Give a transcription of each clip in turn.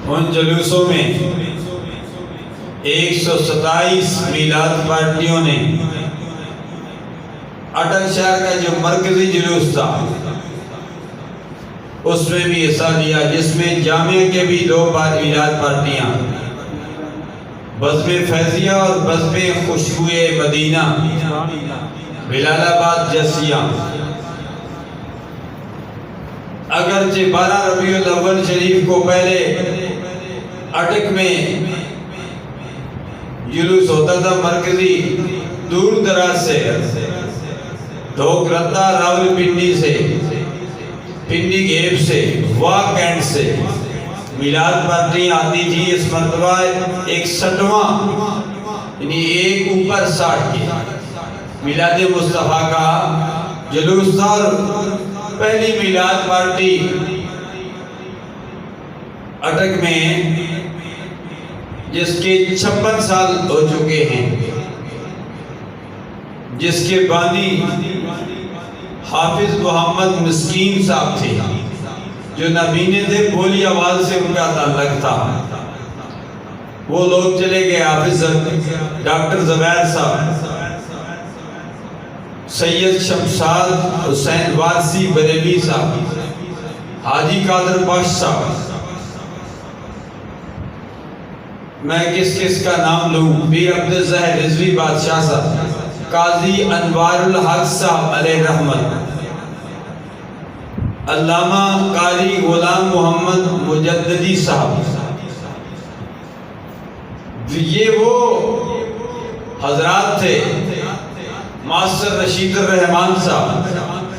ان جلوسوں میں 127 میلاد پارٹیوں نے اٹک شہر کا جو مرکزی جلوس تھا اس میں بھی حصہ لیا، جس میں جامعہ کے بھی 2 بار میلاد پارٹیاں، بزم فیضیہ اور بزم خوشبوئے مدینہ بلال آباد جسیہ۔ اگرچہ 12 ربیع الاول شریف کو پہلے اٹک میں جلوس ہوتا تھا مرکزی، دور دراز سے، ڈھوک رتا راول پنڈی سے، پنڈی گیپ سے، واک اینڈ سے میلاد پارٹی آتی تھی۔ اس مرتبہ 61واں یعنی ایک اوپر 60 کی میلاد مصطفیٰ کا جلوس تھا، اور پہلی میلاد پارٹی اٹک میں جس کے 56 سال ہو چکے ہیں، جس کے بانی حافظ محمد مسکین صاحب تھے، جو نابینے تھے، بولی آواز سے ان کا تعلق تھا۔ وہ لوگ چلے گئے، حافظ ڈاکٹر زبیر صاحب، سید شمشاد حسین وارسی بریلی صاحب، حاجی قادر بخش صاحب۔ میں کس کس کا نام لوں؟ پیر عبدالظاہر رضوی بادشاہ صاحب، قاضی انوار الحق صاحب علیہ رحمت، علامہ قاری غلام محمد مجددی صاحب۔ یہ وہ حضرات تھے، ماسٹر رشید الرحمان صاحب،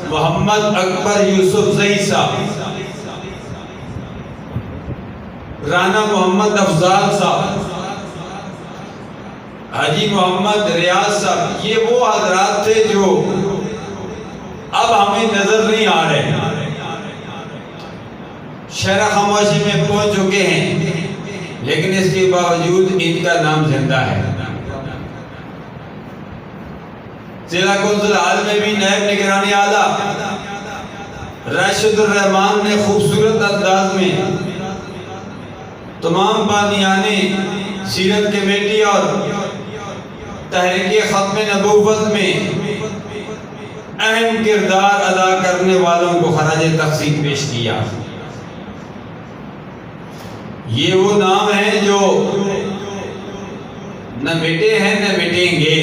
محمد اکبر یوسف زئی صاحب، رانا محمد افضال صاحب، حاجی محمد ریاض صاحب۔ یہ وہ حضرات تھے جو اب ہمیں نظر نہیں آ رہے، شہر خاموشی میں پہنچ چکے ہیں، لیکن اس کے باوجود ان کا نام زندہ ہے۔ ضلع کونسل حال میں بھی نائب نگرانی اعلیٰ راشد الرحمان نے خوبصورت انداز میں تمام بانیان سیرت کمیٹی اور تحریک ختم نبوت میں اہم کردار ادا کرنے والوں کو خراج تحسین پیش کیا۔ یہ وہ نام ہیں جو نہ مٹے ہیں نہ مٹیں گے،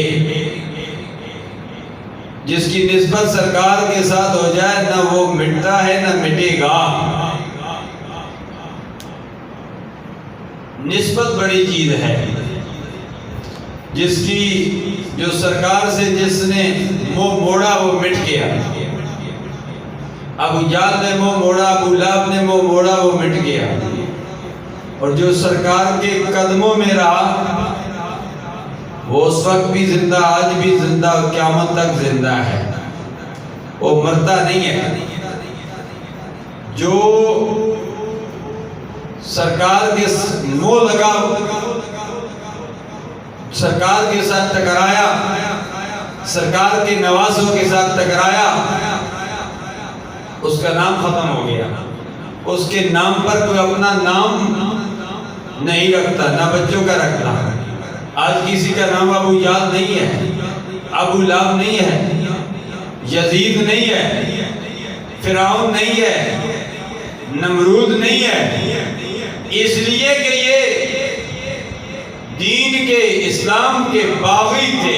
جس کی نسبت سرکار کے ساتھ ہو جائے نہ وہ مٹتا ہے نہ مٹے گا۔ نسبت بڑی چیز ہے، جس کی جو سرکار سے جس نے منہ موڑا وہ مٹ گیا۔ ابو جہل نے منہ موڑا، ابو لہب نے منہ موڑا، وہ مٹ گیا۔ اور جو سرکار کے قدموں میں رہا وہ اس وقت بھی زندہ، آج بھی زندہ، قیامت تک زندہ ہے، وہ مرتا نہیں ہے۔ جو سرکار کے منہ لگا، سرکار کے ساتھ ٹکرایا، سرکار کے نوازوں کے ساتھ ٹکرایا، اس کا نام ختم ہو گیا۔ اس کے نام پر کوئی اپنا نام نہیں رکھتا، نہ بچوں کا رکھتا۔ آج کسی کا نام ابو جہل نہیں ہے، ابو لہب نہیں ہے، یزید نہیں ہے، فرعون نہیں ہے، نمرود نہیں ہے، اس لیے کہ یہ دین کے، اسلام کے باغی تھے،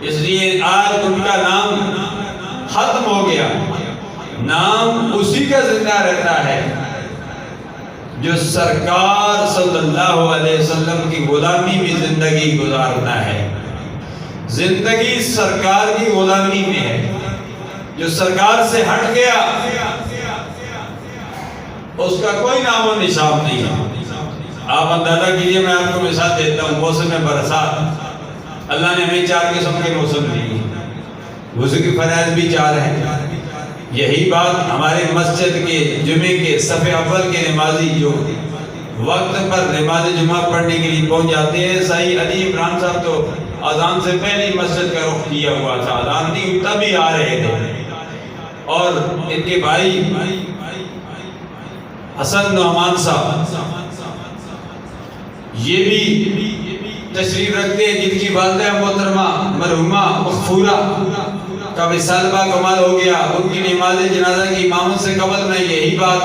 اس لیے آج ان کا نام ختم ہو گیا۔ نام اسی کا زندہ رہتا ہے جو سرکار صلی اللہ علیہ وسلم کی غلامی میں زندگی گزارتا ہے۔ زندگی سرکار کی غلامی میں ہے۔ جو سرکار سے ہٹ گیا اس کا کوئی نام و نشان نہیں ہے۔ آپ اندازہ کیجئے، میں آپ کو مثال دیتا ہوں، موسم برسات، اللہ نے ہمیں 4 قسم کے موسم دیے، وضو کی فرائض بھی 4 ہیں۔ یہی بات ہمارے مسجد کے جمعے کے صف اول کے نمازی جو وقت پر نماز جمعہ پڑھنے کے لیے پہنچ جاتے ہیں، صحیح علی عمران صاحب تو اذان سے پہلے مسجد کا رخ کیا ہوا تھا، اذان نہیں تبھی آ رہے تھے، اور ان کے بھائی حسن نعمان صاحب، یہ بھی تشریف رکھتے ہیں، جن کی والدہ محترمہ مرحومہ مغفورہ کا وصال با کمال ہو گیا. ان کی نماز جنازہ کی امامت سے قبل میں یہی بات